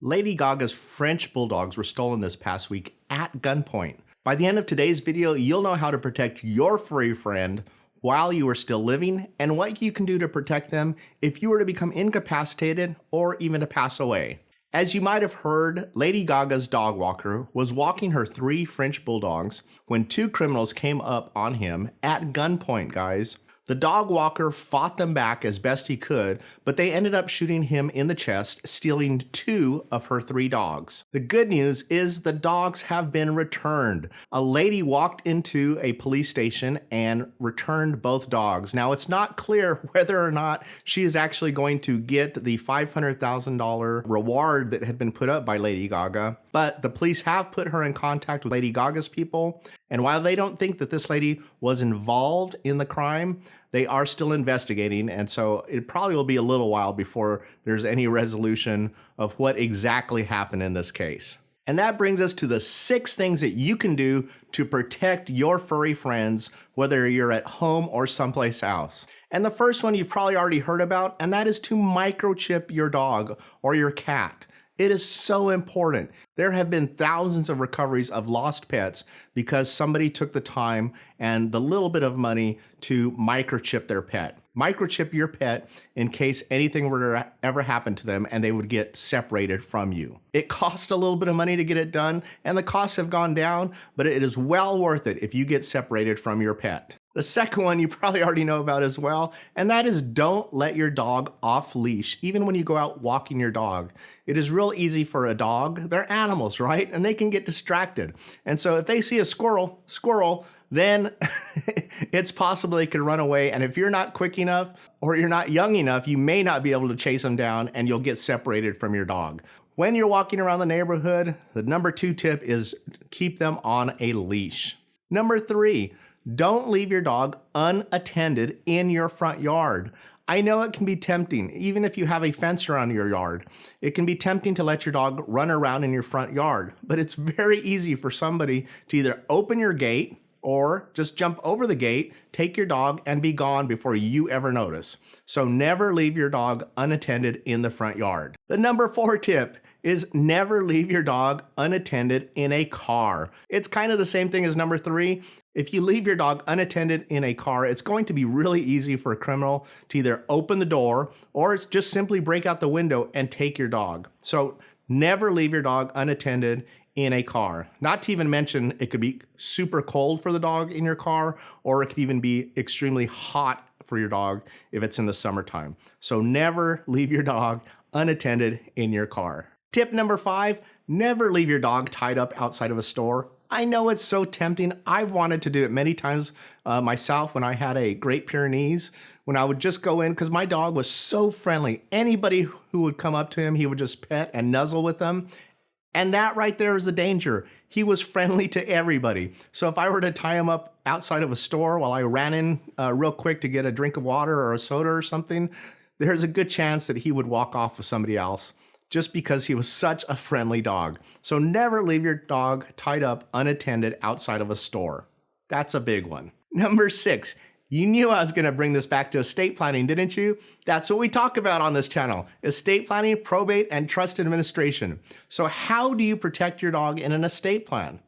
Lady Gaga's French bulldogs were stolen this past week at gunpoint. By the end of today's video, you'll know how to protect your furry friend while you are still living and what you can do to protect them if you were to become incapacitated or even to pass away. As you might have heard, Lady Gaga's dog walker was walking her 3 French bulldogs when 2 criminals came up on him at gunpoint, guys. The dog walker fought them back as best he could, but they ended up shooting him in the chest, stealing 2 of her 3 dogs. The good news is the dogs have been returned. A lady walked into a police station and returned both dogs. Now, it's not clear whether or not she is actually going to get the $500,000 reward that had been put up by Lady Gaga, but the police have put her in contact with Lady Gaga's people. And while they don't think that this lady was involved in the crime, they are still investigating, and so it probably will be a little while before there's any resolution of what exactly happened in this case. And that brings us to the 6 things that you can do to protect your furry friends, whether you're at home or someplace else. And the first one you've probably already heard about, and that is to microchip your dog or your cat. It is so important. There have been thousands of recoveries of lost pets because somebody took the time and the little bit of money to microchip their pet. Microchip your pet in case anything were to ever happen to them and they would get separated from you. It costs a little bit of money to get it done, and the costs have gone down, but it is well worth it if you get separated from your pet. The second one you probably already know about as well, and that is don't let your dog off leash, even when you go out walking your dog. It is real easy for a dog. They're animals, right? And they can get distracted. And so if they see a squirrel, then it's possible they could run away. And if you're not quick enough or you're not young enough, you may not be able to chase them down and you'll get separated from your dog. When you're walking around the neighborhood, the number 2 tip is keep them on a leash. Number 3, don't leave your dog unattended in your front yard. I know it can be tempting, even if you have a fence around your yard. It can be tempting to let your dog run around in your front yard, but it's very easy for somebody to either open your gate or just jump over the gate, take your dog, and be gone before you ever notice. So never leave your dog unattended in the front yard. The number 4 tip is never leave your dog unattended in a car. It's kind of the same thing as number 3. If you leave your dog unattended in a car, it's going to be really easy for a criminal to either open the door or it's just simply break out the window and take your dog. So never leave your dog unattended in a car. Not to even mention it could be super cold for the dog in your car, or it could even be extremely hot for your dog if it's in the summertime. So never leave your dog unattended in your car. Tip number 5, never leave your dog tied up outside of a store. I know it's so tempting. I've wanted to do it many times myself when I had a Great Pyrenees, when I would just go in because my dog was so friendly. Anybody who would come up to him, he would just pet and nuzzle with them. And that right there is the danger. He was friendly to everybody. So if I were to tie him up outside of a store while I ran in real quick to get a drink of water or a soda or something, there's a good chance that he would walk off with somebody else just because he was such a friendly dog. So never leave your dog tied up unattended outside of a store. That's a big one. Number 6, you knew I was gonna bring this back to estate planning, didn't you? That's what we talk about on this channel, estate planning, probate, and trust administration. So how do you protect your dog in an estate plan?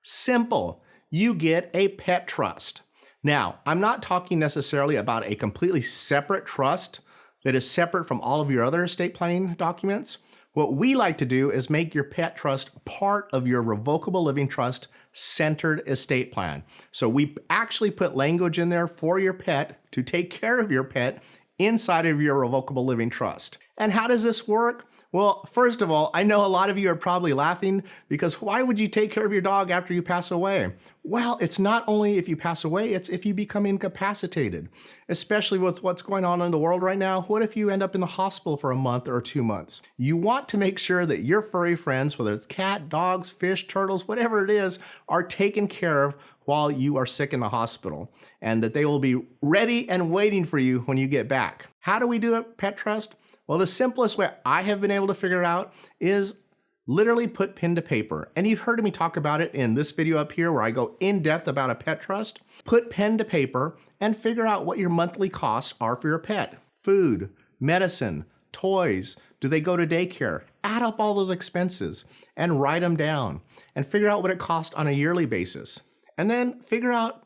Simple, you get a pet trust. Now, I'm not talking necessarily about a completely separate trust that is separate from all of your other estate planning documents. What we like to do is make your pet trust part of your revocable living trust centered estate plan. So we actually put language in there for your pet to take care of your pet inside of your revocable living trust. And how does this work? Well, first of all, I know a lot of you are probably laughing because why would you take care of your dog after you pass away? Well, it's not only if you pass away, it's if you become incapacitated, especially with what's going on in the world right now. What if you end up in the hospital for a month or 2 months? You want to make sure that your furry friends, whether it's cat, dogs, fish, turtles, whatever it is, are taken care of while you are sick in the hospital, and that they will be ready and waiting for you when you get back. How do we do it, Pet Trust? Well, the simplest way I have been able to figure it out is literally put pen to paper. And you've heard me talk about it in this video up here where I go in depth about a pet trust. Put pen to paper and figure out what your monthly costs are for your pet. Food, medicine, toys, do they go to daycare? add up all those expenses and write them down and figure out what it costs on a yearly basis. And then figure out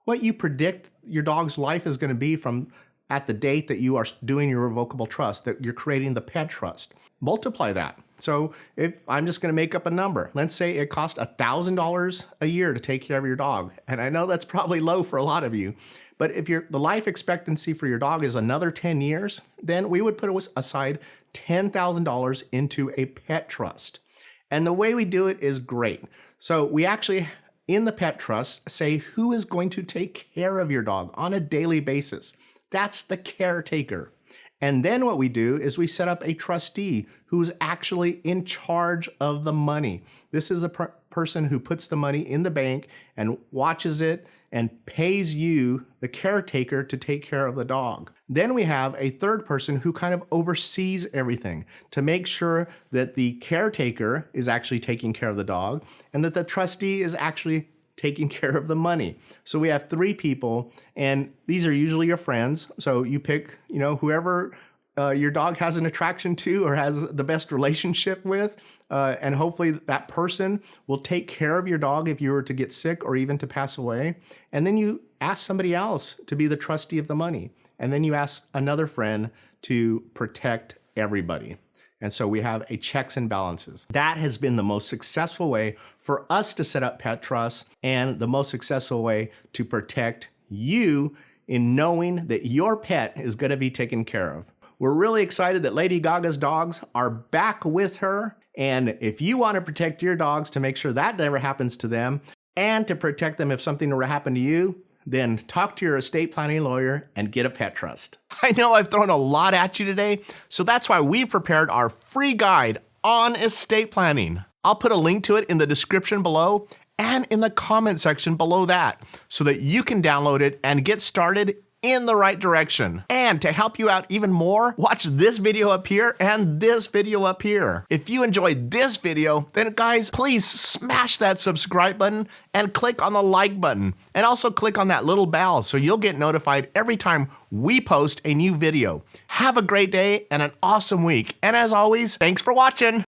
what you predict your dog's life is going to be from at the date that you are doing your revocable trust, that you're creating the pet trust. Multiply that. So if I'm just going to make up a number, let's say it costs $1,000 a year to take care of your dog. And I know that's probably low for a lot of you, but if the life expectancy for your dog is another 10 years, then we would put aside $10,000 into a pet trust. And the way we do it is great. So we actually, in the pet trust, say who is going to take care of your dog on a daily basis. That's the caretaker. And then what we do is we set up a trustee who's actually in charge of the money. This is a person who puts the money in the bank and watches it and pays you, the caretaker, to take care of the dog. Then we have a third person who kind of oversees everything to make sure that the caretaker is actually taking care of the dog and that the trustee is actually taking care of the money. So we have three people, and these are usually your friends. So you pick, whoever your dog has an attraction to or has the best relationship with, and hopefully that person will take care of your dog if you were to get sick or even to pass away. And then you ask somebody else to be the trustee of the money. And then you ask another friend to protect everybody. And so we have a checks and balances. That has been the most successful way for us to set up pet trusts and the most successful way to protect you in knowing that your pet is going to be taken care of. We're really excited that Lady Gaga's dogs are back with her. And if you want to protect your dogs to make sure that never happens to them and to protect them if something were to happen to you, then talk to your estate planning lawyer and get a pet trust. I know I've thrown a lot at you today, so that's why we've prepared our free guide on estate planning. I'll put a link to it in the description below and in the comment section below that so that you can download it and get started in the right direction. And to help you out even more, watch this video up here and this video up here. If you enjoyed this video, then guys, please smash that subscribe button and click on the like button. And also click on that little bell so you'll get notified every time we post a new video. Have a great day and an awesome week. And as always, thanks for watching.